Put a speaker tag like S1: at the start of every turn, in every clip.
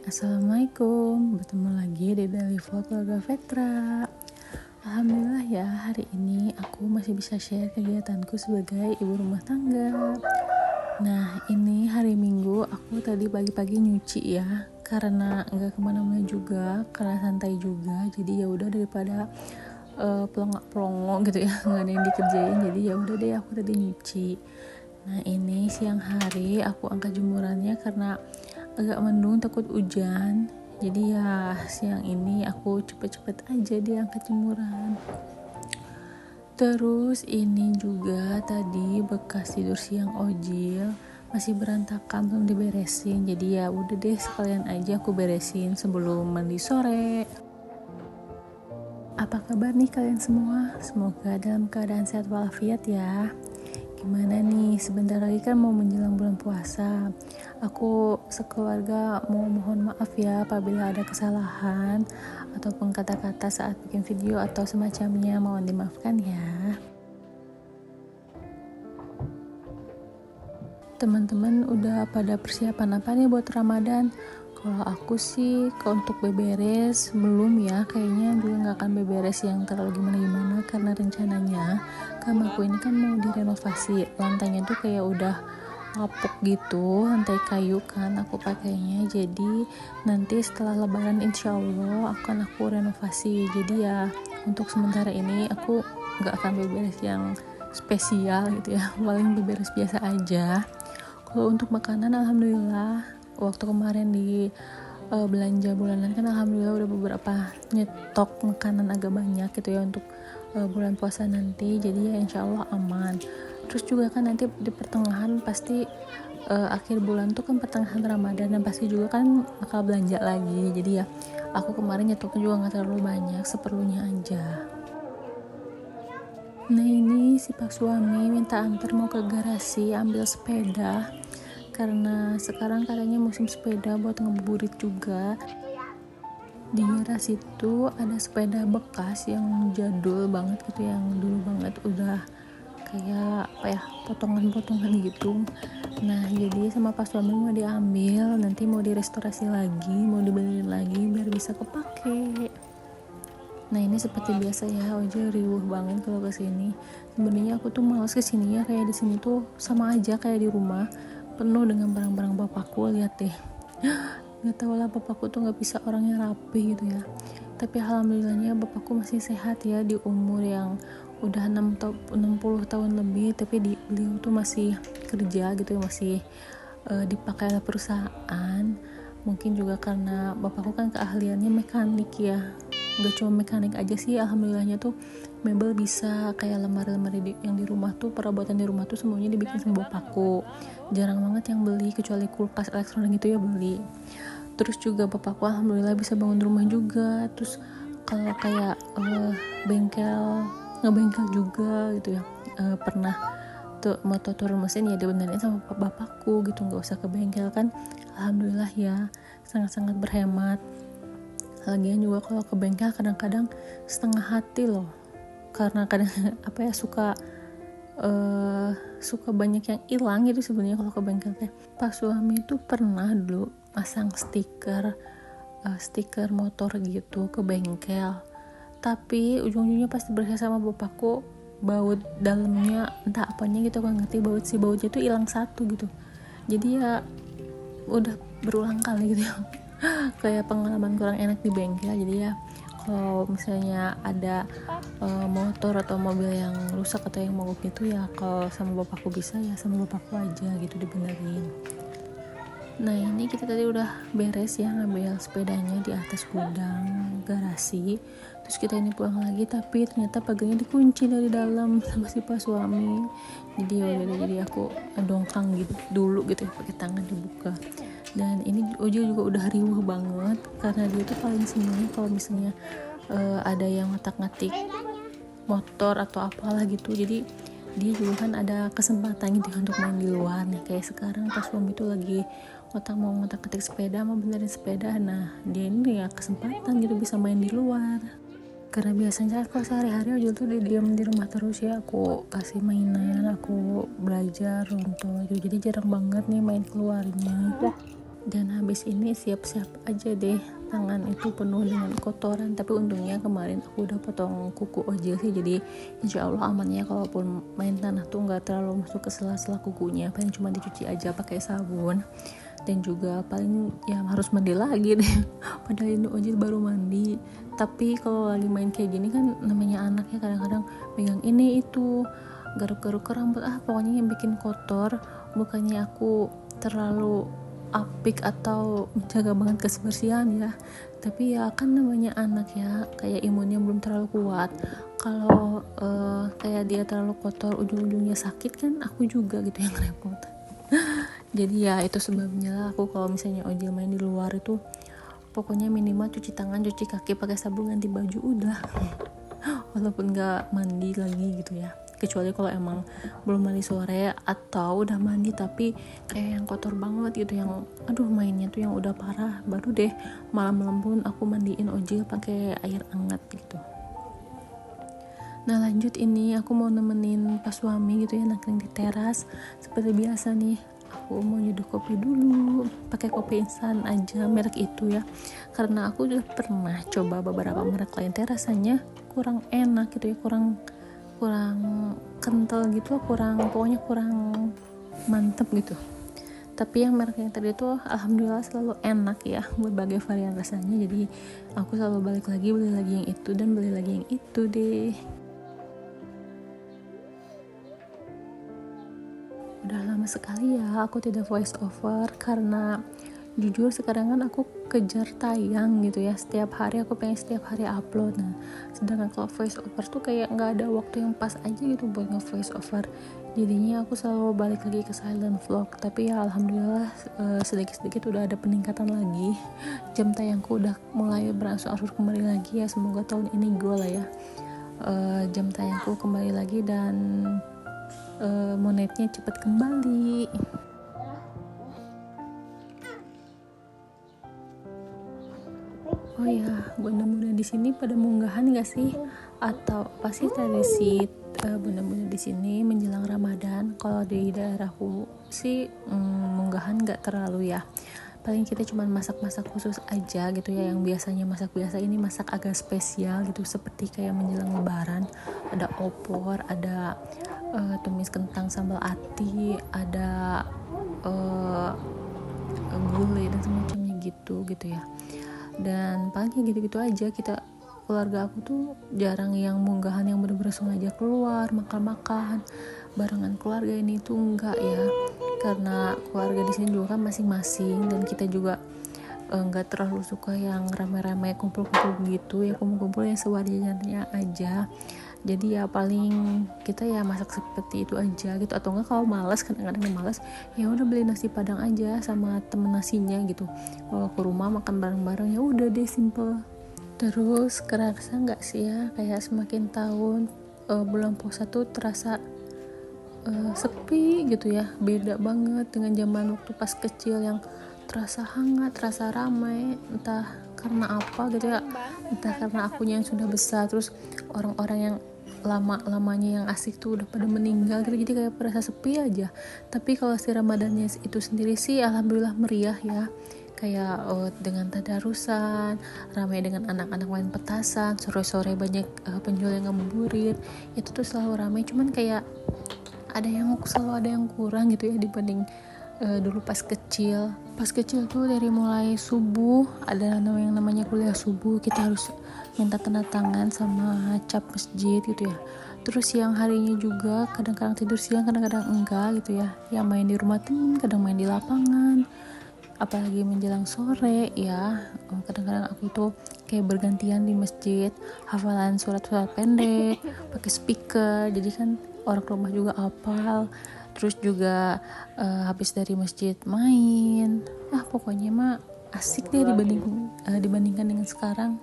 S1: Assalamualaikum, bertemu lagi di Daily Vlog Keluarga Vetra. Alhamdulillah ya, hari ini aku masih bisa share kegiatanku sebagai ibu rumah tangga. Nah, ini hari Minggu, aku tadi pagi-pagi nyuci ya, karena nggak kemana-mana juga, karena santai juga. Jadi ya udah daripada pelongok-pelongo gitu ya, nggak ada yang dikerjain. Jadi ya udah deh, aku tadi nyuci. Nah, ini siang hari aku angkat jemurannya karena agak mendung, takut hujan. Jadi ya siang ini aku cepet-cepet aja diangkat jemuran. Terus ini juga tadi bekas tidur siang Ojil masih berantakan, belum diberesin. Jadi ya udah deh, sekalian aja aku beresin sebelum mandi sore. Apa kabar nih kalian semua? Semoga dalam keadaan sehat walafiat ya. Gimana nih, sebentar lagi kan mau menjelang bulan puasa. Aku sekeluarga mau mohon maaf ya apabila ada kesalahan ataupun kata-kata saat bikin video atau semacamnya, mohon dimaafkan ya. Teman-teman udah pada persiapan apa nih buat Ramadan? Kalau aku sih untuk beberes belum ya, kayaknya juga nggak akan beberes yang terlalu gimana-gimana karena rencananya kamarku ini kan mau direnovasi. Lantainya tuh kayak udah lapuk gitu, lantai kayu kan aku pakainya. Jadi nanti setelah lebaran insya Allah akan aku renovasi. Jadi ya untuk sementara ini aku nggak akan beberes yang spesial gitu ya, paling beberes biasa aja. Kalau untuk makanan alhamdulillah waktu kemarin di belanja bulanan kan alhamdulillah udah beberapa nyetok makanan agak banyak gitu ya untuk bulan puasa nanti. Jadi ya insya Allah aman. Terus juga kan nanti di pertengahan pasti akhir bulan tuh kan pertengahan Ramadan dan pasti juga kan bakal belanja lagi. Jadi ya aku kemarin nyetoknya juga gak terlalu banyak, seperlunya aja. Nah ini si pak suami minta antar mau ke garasi ambil sepeda karena sekarang katanya musim sepeda buat ngebuburit juga. Di garasi itu ada sepeda bekas yang jadul banget gitu, yang dulu banget udah kayak apa ya, potongan-potongan gitu. Nah jadi sama pak suami mau diambil, nanti mau direstorasi lagi, mau dibenerin lagi biar bisa kepake. Nah ini seperti biasa ya, Ojo riuh banget kalau kesini. Sebenarnya aku tuh males kesini ya, kayak di sini tuh sama aja kayak di rumah, penuh dengan barang-barang bapakku. Lihat deh, nggak tahu lah, bapakku tuh nggak bisa orangnya rapi gitu ya. Tapi alhamdulillahnya bapakku masih sehat ya, di umur yang udah 60 tahun lebih, tapi beliau tuh masih kerja gitu, masih dipakai oleh perusahaan. Mungkin juga karena bapakku kan keahliannya mekanik ya, gak cuma mekanik aja sih, alhamdulillahnya tuh mebel bisa, kayak lemari-lemari yang di rumah tuh, perabotan di rumah tuh semuanya dibikin sama bapakku. Jarang banget yang beli, kecuali kulkas elektronik gitu ya beli. Terus juga bapakku alhamdulillah bisa bangun rumah juga. Terus kalau kayak bengkel, ngebengkel juga gitu ya, pernah tuh motor turun mesin ya dibenerin sama bapakku gitu, nggak usah ke bengkel kan. Alhamdulillah ya, sangat-sangat berhemat. Lagian juga kalau ke bengkel kadang-kadang setengah hati loh, karena kadang apa ya, suka banyak yang hilang gitu sebenarnya kalau ke bengkel teh. Pak suami itu pernah dulu pasang stiker motor gitu ke bengkel, tapi ujung-ujungnya pasti berhasil sama bapakku, baut dalamnya entah apanya gitu, kan ngerti, bautnya tuh hilang satu gitu. Jadi ya udah berulang kali gitu ya kayak pengalaman kurang enak di bengkel. Jadi ya kalau misalnya ada motor atau mobil yang rusak atau yang mogok gitu ya, kalau sama bapakku bisa ya sama bapakku aja gitu dibenerin. Nah ini kita tadi udah beres ya, ngambil sepedanya di atas gudang garasi. Terus kita ini pulang lagi, tapi ternyata pagarnya dikunci dari dalam sama si pak suami. Jadi ya udah, jadi aku dongkang gitu dulu gitu ya, pakai tangan dibuka. Dan ini Ojo juga udah riuh banget karena dia tuh paling seneng kalau misalnya ada yang ngotak-ngatik motor atau apalah gitu. Jadi dia juga kan ada kesempatan gitu untuk main di luar nih, kayak sekarang pas suami itu lagi mau ngotak-ngatik sepeda, mau benerin sepeda. Nah dia ini ya kesempatan gitu bisa main di luar, karena biasanya kalau sehari-hari aja tuh dia diam di rumah terus ya, aku kasih mainan, aku belajar untuk gitu, jadi jarang banget nih main keluarnya. Dan habis ini siap-siap aja deh, tangan itu penuh dengan kotoran. Tapi untungnya kemarin aku udah potong kuku ojil sih, jadi insya Allah aman ya. Kalaupun main tanah tuh nggak terlalu masuk ke sela-sela kukunya, paling cuma dicuci aja pakai sabun. Dan juga paling ya harus mandi lagi deh padahal ini ojil baru mandi. Tapi kalau lagi main kayak gini kan namanya anak ya, kadang-kadang pegang ini itu, garuk-garuk ke rambut, pokoknya yang bikin kotor. Bukannya aku terlalu apik atau menjaga banget kebersihan ya, tapi ya kan namanya anak ya, kayak imunnya belum terlalu kuat. Kalau kayak dia terlalu kotor ujung-ujungnya sakit kan aku juga gitu yang repot. Jadi ya itu sebabnya lah aku kalau misalnya ojil main di luar itu pokoknya minimal cuci tangan, cuci kaki, pakai sabun, ganti baju, udah. Walaupun gak mandi lagi gitu ya, kecuali kalau emang belum mandi sore atau udah mandi tapi kayak yang kotor banget gitu, yang aduh mainnya tuh yang udah parah, baru deh malam-malam pun aku mandiin ojil pakai air hangat gitu. Nah lanjut, ini aku mau nemenin pas suami gitu ya nongkrong di teras. Seperti biasa nih, aku mau nyeduh kopi dulu, pakai kopi instan aja merek itu ya, karena aku udah pernah coba beberapa merek lain teh rasanya kurang enak gitu ya, kurang kental gitu, pokoknya kurang mantep gitu. Tapi yang merek yang tadi itu alhamdulillah selalu enak ya, berbagai varian rasanya, jadi aku selalu balik lagi, beli lagi yang itu dan beli lagi yang itu deh. Udah lama sekali ya aku tidak voice over, karena jujur sekarang kan aku kejar tayang gitu ya, setiap hari aku pengen setiap hari upload. Nah sedangkan kalau voice over tuh kayak nggak ada waktu yang pas aja gitu buat nge voice over, jadinya aku selalu balik lagi ke silent vlog. Tapi ya alhamdulillah sedikit-sedikit udah ada peningkatan lagi, jam tayangku udah mulai berangsur-angsur kembali lagi ya. Semoga tahun ini gue lah ya jam tayangku kembali lagi dan monetnya cepat kembali. Oh ya, bunda-bunda di sini pada munggahan nggak sih? Atau apa sih tradisi bunda-bunda di sini menjelang Ramadan? Kalau di daerahku sih munggahan nggak terlalu ya. Paling kita cuma masak-masak khusus aja gitu ya, yang biasanya masak biasa ini masak agak spesial gitu, seperti kayak menjelang Lebaran. Ada opor, ada tumis kentang sambal ati, ada gulai dan semacamnya gitu ya. Dan paling gitu-gitu aja. Keluarga aku tuh jarang yang munggahan yang bener-bener sengaja keluar makan-makan barengan keluarga, ini tuh enggak ya, karena keluarga di sini juga kan masing-masing, dan kita juga enggak terlalu suka yang rame-rame kumpul-kumpul gitu ya, kumpul-kumpul yang sewajarnya aja. Jadi ya paling kita ya masak seperti itu aja gitu, atau enggak kalau malas, kadang-kadang malas ya udah beli nasi padang aja sama temen nasinya gitu, bawa ke rumah makan bareng-bareng, ya udah deh, simple. Terus kerasa nggak sih ya kayak semakin tahun bulan puasa tuh terasa sepi gitu ya, beda banget dengan zaman waktu pas kecil yang terasa hangat, terasa ramai, entah karena apa gitu ya, entah karena akunya yang sudah besar, terus orang-orang yang lamanya yang asik tuh udah pada meninggal gitu, jadi kayak perasa sepi aja. Tapi kalau si Ramadannya itu sendiri sih alhamdulillah meriah ya, kayak dengan tadarusan, ramai dengan anak-anak main petasan, sore-sore banyak penjual yang ngabuburit, itu tuh selalu ramai. Cuman kayak selalu ada yang kurang gitu ya dibanding dulu pas kecil. Pas kecil tuh dari mulai subuh ada yang namanya kuliah subuh, kita harus minta tanda tangan sama cap masjid gitu ya. Terus siang harinya juga kadang-kadang tidur siang, kadang-kadang enggak gitu ya, yang main di rumah temen, kadang main di lapangan. Apalagi menjelang sore ya, kadang-kadang aku tuh kayak bergantian di masjid hafalan surat-surat pendek pakai speaker, jadi kan orang rumah juga hafal. Terus juga habis dari masjid main, pokoknya mah asik deh dibandingkan dengan sekarang.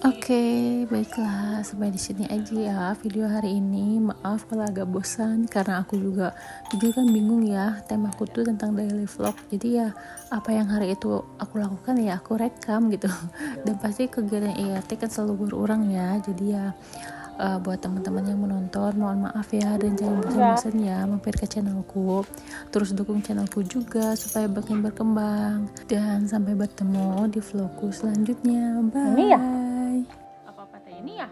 S1: Oke, Oke, baiklah, sampai di sini aja ya video hari ini. Maaf kalau agak bosan karena aku juga jujur kan bingung ya, temaku tuh tentang daily vlog. Jadi ya apa yang hari itu aku lakukan ya aku rekam gitu. Dan pasti kegiatan IRT kan selalu berulang ya. Jadi ya buat teman-teman yang menonton mohon maaf ya, dan jangan bosan-bosan ya mampir ke channelku, terus dukung channelku juga supaya makin berkembang, dan sampai bertemu di vlogku selanjutnya. Bye.
S2: Ini ya? Apa-apa ini ya?